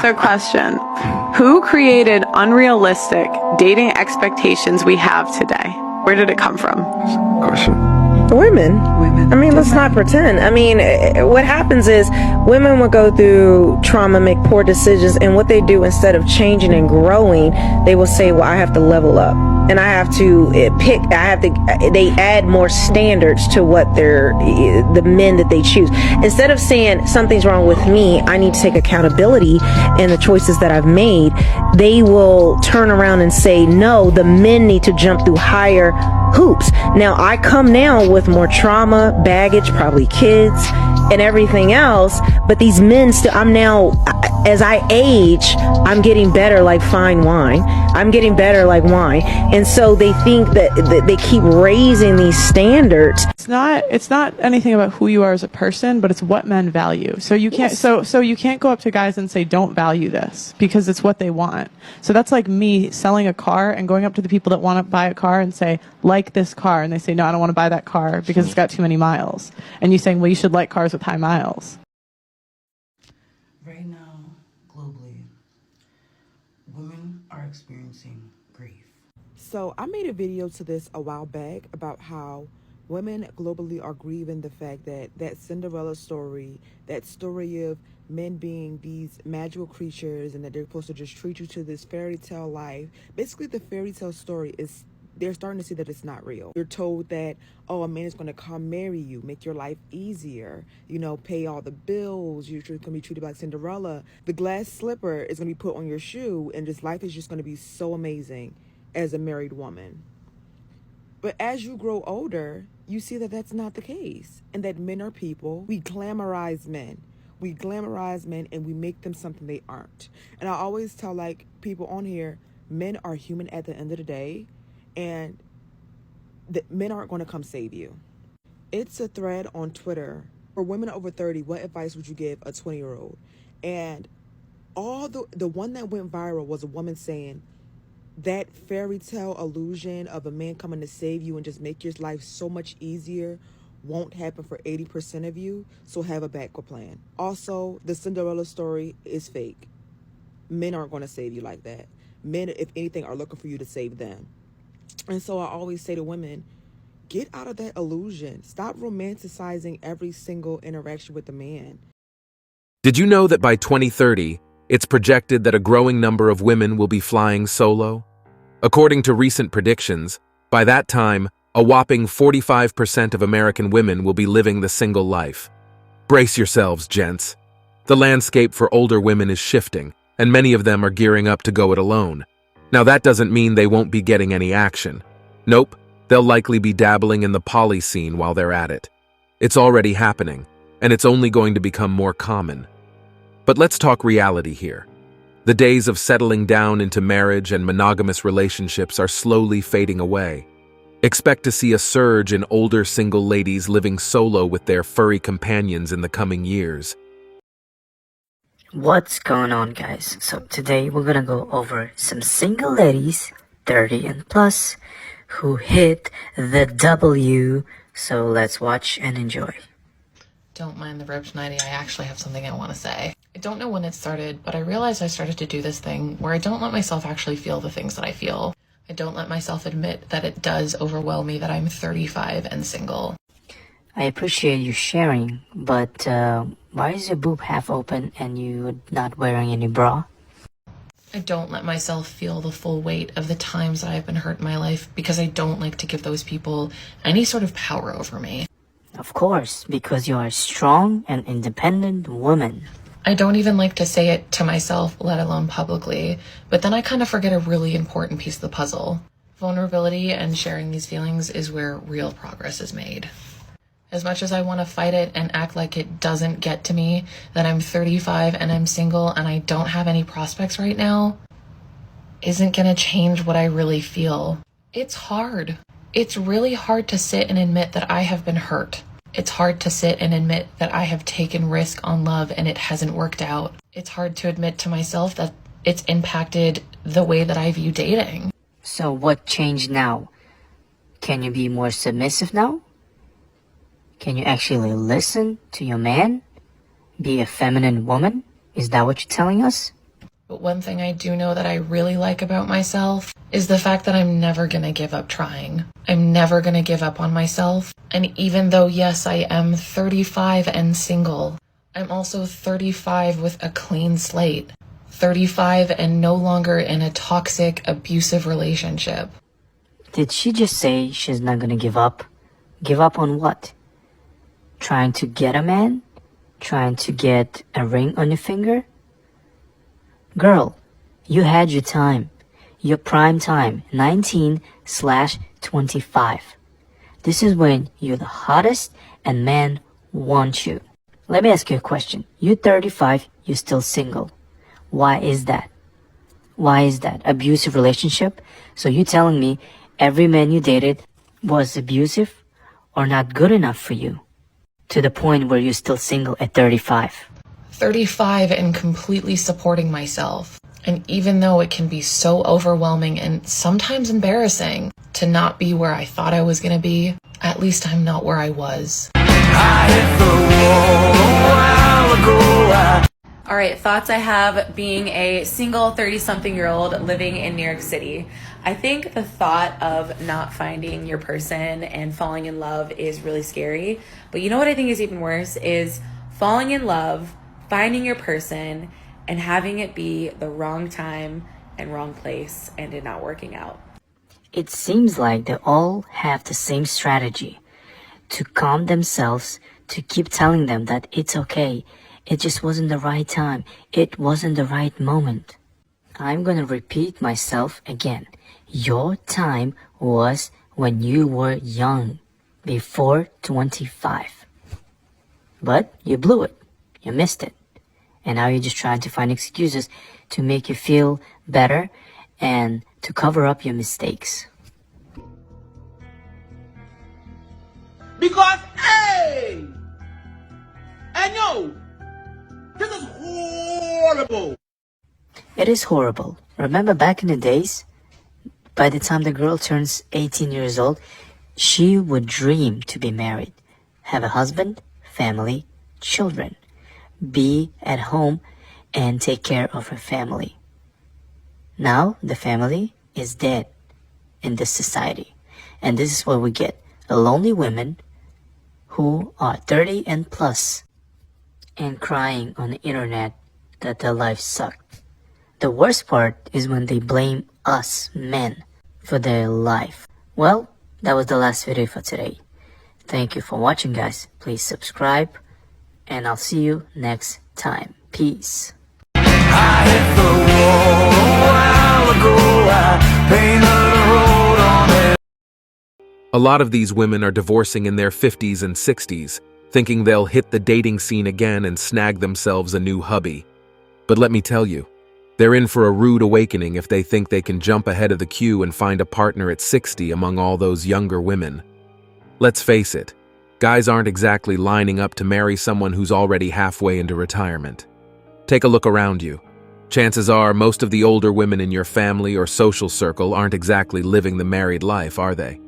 So question, who created unrealistic dating expectations we have today? Where did it come from? Question. Women. I mean, let's not pretend. I mean, what happens is women will go through trauma, make poor decisions, and what they do, instead of changing and growing, they will say, well, I have to level up. And I have to they add more standards to what the men that they choose. Instead of saying something's wrong with me, I need to take accountability in the choices that I've made, they will turn around and say, no, the men need to jump through higher hoops. Now, I come now with more trauma, baggage, probably kids, and everything else, but these men still, I'm now, as I age, I'm getting better like fine wine. I'm getting better like wine. And so they think that they keep raising these standards. It's not anything about who you are as a person, but it's what men value. So you can't, so you can't go up to guys and say, don't value this, because it's what they want. So that's like me selling a car and going up to the people that want to buy a car and say, like this car. And they say, no, I don't want to buy that car because it's got too many miles. And you saying, well, you should like cars with high miles. Right now, globally, women are experiencing grief. So I made a video to this a while back about how women globally are grieving the fact that Cinderella story, that story of men being these magical creatures and that they're supposed to just treat you to this fairy tale life. Basically, the fairy tale story is, they're starting to see that it's not real. You're told that, oh, a man is going to come marry you, make your life easier, pay all the bills, you're going to be treated like Cinderella. The glass slipper is going to be put on your shoe, and this life is just going to be so amazing as a married woman. But as you grow older, you see that that's not the case, and that men are people. We glamorize men. We glamorize men, and we make them something they aren't. And I always tell people on here, men are human at the end of the day. And the men aren't going to come save you. It's a thread on Twitter. For women over 30, what advice would you give a 20-year-old? And all the one that went viral was a woman saying that fairy tale illusion of a man coming to save you and just make your life so much easier won't happen for 80% of you, so have a backup plan. Also, the Cinderella story is fake. Men aren't going to save you like that. Men, if anything, are looking for you to save them. And so I always say to women, get out of that illusion. Stop romanticizing every single interaction with a man. Did you know that by 2030, it's projected that a growing number of women will be flying solo? According to recent predictions, by that time, a whopping 45% of American women will be living the single life. Brace yourselves, gents. The landscape for older women is shifting, and many of them are gearing up to go it alone. Now, that doesn't mean they won't be getting any action. Nope, they'll likely be dabbling in the poly scene while they're at it. It's already happening, and it's only going to become more common. But let's talk reality here. The days of settling down into marriage and monogamous relationships are slowly fading away. Expect to see a surge in older single ladies living solo with their furry companions in the coming years. What's going on, guys? So today we're gonna go over some single ladies, 30 and plus, who hit the W. So let's watch and enjoy. Don't mind the ripped nighty, I actually have something I want to say. I don't know when it started, but I realized I started to do this thing where I don't let myself actually feel the things that I feel. I don't let myself admit that it does overwhelm me that I'm 35 and single. I appreciate you sharing, but why is your boob half open and you're not wearing any bra? I don't let myself feel the full weight of the times that I've been hurt in my life because I don't like to give those people any sort of power over me. Of course, because you are a strong and independent woman. I don't even like to say it to myself, let alone publicly, but then I kind of forget a really important piece of the puzzle. Vulnerability and sharing these feelings is where real progress is made. As much as I want to fight it and act like it doesn't get to me, that I'm 35 and I'm single and I don't have any prospects right now, isn't going to change what I really feel. It's hard. It's really hard to sit and admit that I have been hurt. It's hard to sit and admit that I have taken risk on love and it hasn't worked out. It's hard to admit to myself that it's impacted the way that I view dating. So what changed now? Can you be more submissive now? Can you actually listen to your man? Be a feminine woman? Is that what you're telling us? But one thing I do know that I really like about myself is the fact that I'm never gonna give up trying. I'm never gonna give up on myself. And even though, yes, I am 35 and single, I'm also 35 with a clean slate. 35 and no longer in a toxic, abusive relationship. Did she just say she's not gonna give up? Give up on what? Trying to get a man? Trying to get a ring on your finger? Girl, you had your time. Your prime time, 19/25. This is when you're the hottest and men want you. Let me ask you a question. You're 35, you're still single. Why is that? Why is that? Abusive relationship? So you're telling me every man you dated was abusive or not good enough for you? To the point where you're still single at 35. 35 and completely supporting myself. And even though it can be so overwhelming and sometimes embarrassing to not be where I thought I was gonna be, at least I'm not where I was. All right, thoughts I have being a single 30-something-year-old living in New York City. I think the thought of not finding your person and falling in love is really scary. But you know what I think is even worse is falling in love, finding your person, and having it be the wrong time and wrong place and it not working out. It seems like they all have the same strategy to calm themselves, to keep telling them that it's okay. It just wasn't the right time. It wasn't the right moment. I'm gonna repeat myself again. Your time was when you were young, before 25. But you blew it. You missed it. And now you're just trying to find excuses to make you feel better and to cover up your mistakes. Because, hey! I know! This is horrible! It is horrible. Remember back in the days, by the time the girl turns 18 years old, she would dream to be married, have a husband, family, children, be at home and take care of her family. Now the family is dead in this society. And this is what we get. Lonely women who are 30 and plus and crying on the internet that their life sucked. The worst part is when they blame us men for their life. Well, that was the last video for today. Thank you for watching, guys. Please subscribe and I'll see you next time. Peace. I hit the wall a while ago. I painted a road on it. A lot of these women are divorcing in their 50s and 60s, thinking they'll hit the dating scene again and snag themselves a new hubby. But let me tell you, they're in for a rude awakening if they think they can jump ahead of the queue and find a partner at 60 among all those younger women. Let's face it, guys aren't exactly lining up to marry someone who's already halfway into retirement. Take a look around you. Chances are most of the older women in your family or social circle aren't exactly living the married life, are they?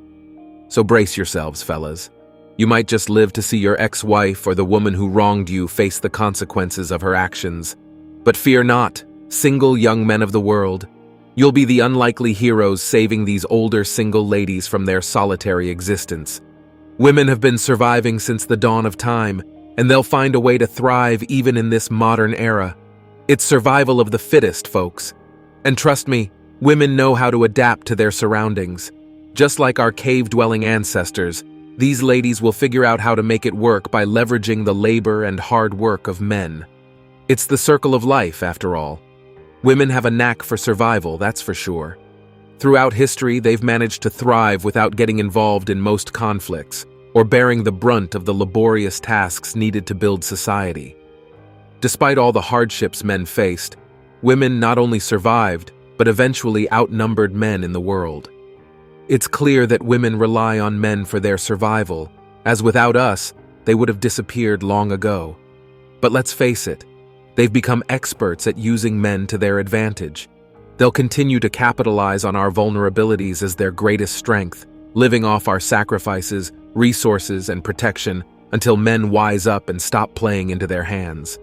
So brace yourselves, fellas. You might just live to see your ex-wife or the woman who wronged you face the consequences of her actions. But fear not, single young men of the world. You'll be the unlikely heroes saving these older single ladies from their solitary existence. Women have been surviving since the dawn of time, and they'll find a way to thrive even in this modern era. It's survival of the fittest, folks. And trust me, women know how to adapt to their surroundings. Just like our cave-dwelling ancestors, these ladies will figure out how to make it work by leveraging the labor and hard work of men. It's the circle of life, after all. Women have a knack for survival, that's for sure. Throughout history, they've managed to thrive without getting involved in most conflicts, or bearing the brunt of the laborious tasks needed to build society. Despite all the hardships men faced, women not only survived, but eventually outnumbered men in the world. It's clear that women rely on men for their survival, as without us, they would have disappeared long ago. But let's face it, they've become experts at using men to their advantage. They'll continue to capitalize on our vulnerabilities as their greatest strength, living off our sacrifices, resources, and protection until men wise up and stop playing into their hands.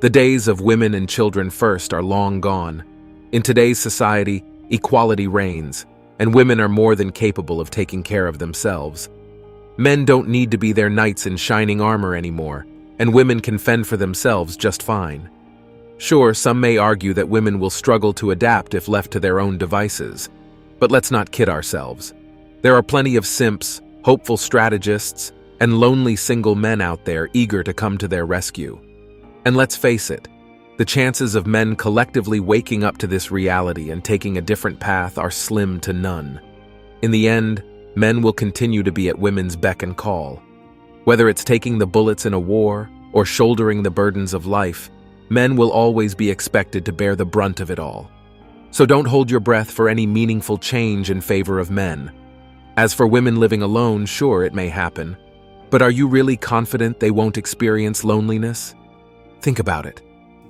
The days of women and children first are long gone. In today's society, equality reigns, and women are more than capable of taking care of themselves. Men don't need to be their knights in shining armor anymore, and women can fend for themselves just fine. Sure, some may argue that women will struggle to adapt if left to their own devices, but let's not kid ourselves. There are plenty of simps, hopeful strategists, and lonely single men out there eager to come to their rescue. And let's face it, the chances of men collectively waking up to this reality and taking a different path are slim to none. In the end, men will continue to be at women's beck and call. Whether it's taking the bullets in a war or shouldering the burdens of life, men will always be expected to bear the brunt of it all. So don't hold your breath for any meaningful change in favor of men. As for women living alone, sure, it may happen. But are you really confident they won't experience loneliness? Think about it.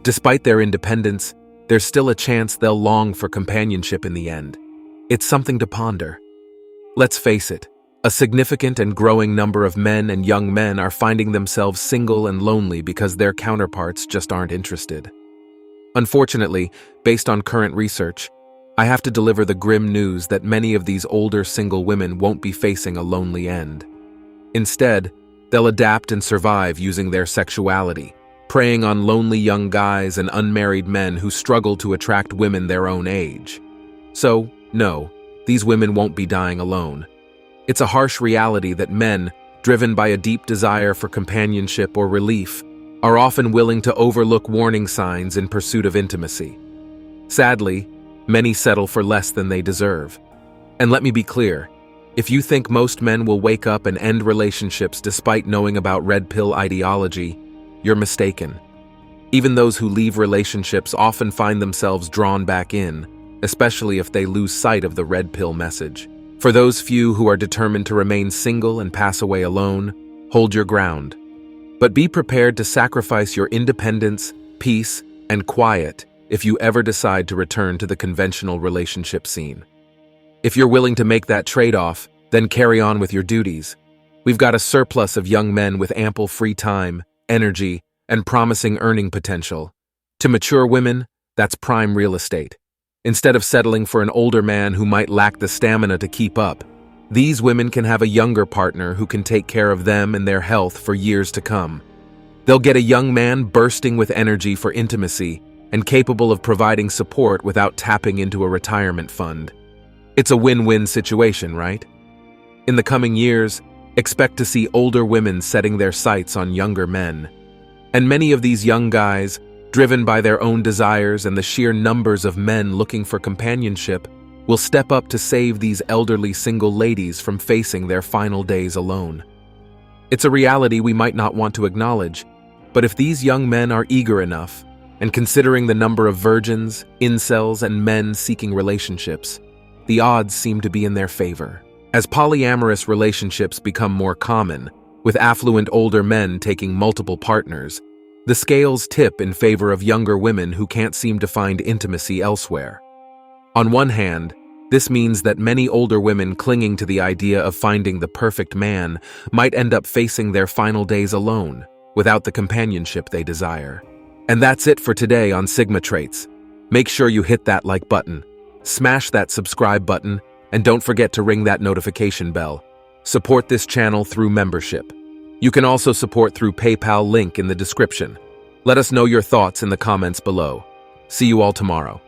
Despite their independence, there's still a chance they'll long for companionship in the end. It's something to ponder. Let's face it, a significant and growing number of men and young men are finding themselves single and lonely because their counterparts just aren't interested. Unfortunately, based on current research, I have to deliver the grim news that many of these older single women won't be facing a lonely end. Instead, they'll adapt and survive using their sexuality, preying on lonely young guys and unmarried men who struggle to attract women their own age. So, no, these women won't be dying alone. It's a harsh reality that men, driven by a deep desire for companionship or relief, are often willing to overlook warning signs in pursuit of intimacy. Sadly, many settle for less than they deserve. And let me be clear, if you think most men will wake up and end relationships despite knowing about red pill ideology, you're mistaken. Even those who leave relationships often find themselves drawn back in, especially if they lose sight of the red pill message. For those few who are determined to remain single and pass away alone, hold your ground. But be prepared to sacrifice your independence, peace, and quiet if you ever decide to return to the conventional relationship scene. If you're willing to make that trade-off, then carry on with your duties. We've got a surplus of young men with ample free time, energy, and promising earning potential. To mature women, that's prime real estate. Instead of settling for an older man who might lack the stamina to keep up, these women can have a younger partner who can take care of them and their health for years to come. They'll get a young man bursting with energy for intimacy and capable of providing support without tapping into a retirement fund. It's a win-win situation, right? In the coming years, expect to see older women setting their sights on younger men. And many of these young guys, driven by their own desires and the sheer numbers of men looking for companionship, will step up to save these elderly single ladies from facing their final days alone. It's a reality we might not want to acknowledge, but if these young men are eager enough, and considering the number of virgins, incels, and men seeking relationships, the odds seem to be in their favor. As polyamorous relationships become more common, with affluent older men taking multiple partners, the scales tip in favor of younger women who can't seem to find intimacy elsewhere. On one hand, this means that many older women clinging to the idea of finding the perfect man might end up facing their final days alone, without the companionship they desire. And that's it for today on Sigma Traits. Make sure you hit that like button, smash that subscribe button, and don't forget to ring that notification bell. Support this channel through membership. You can also support through PayPal, link in the description. Let us know your thoughts in the comments below. See you all tomorrow.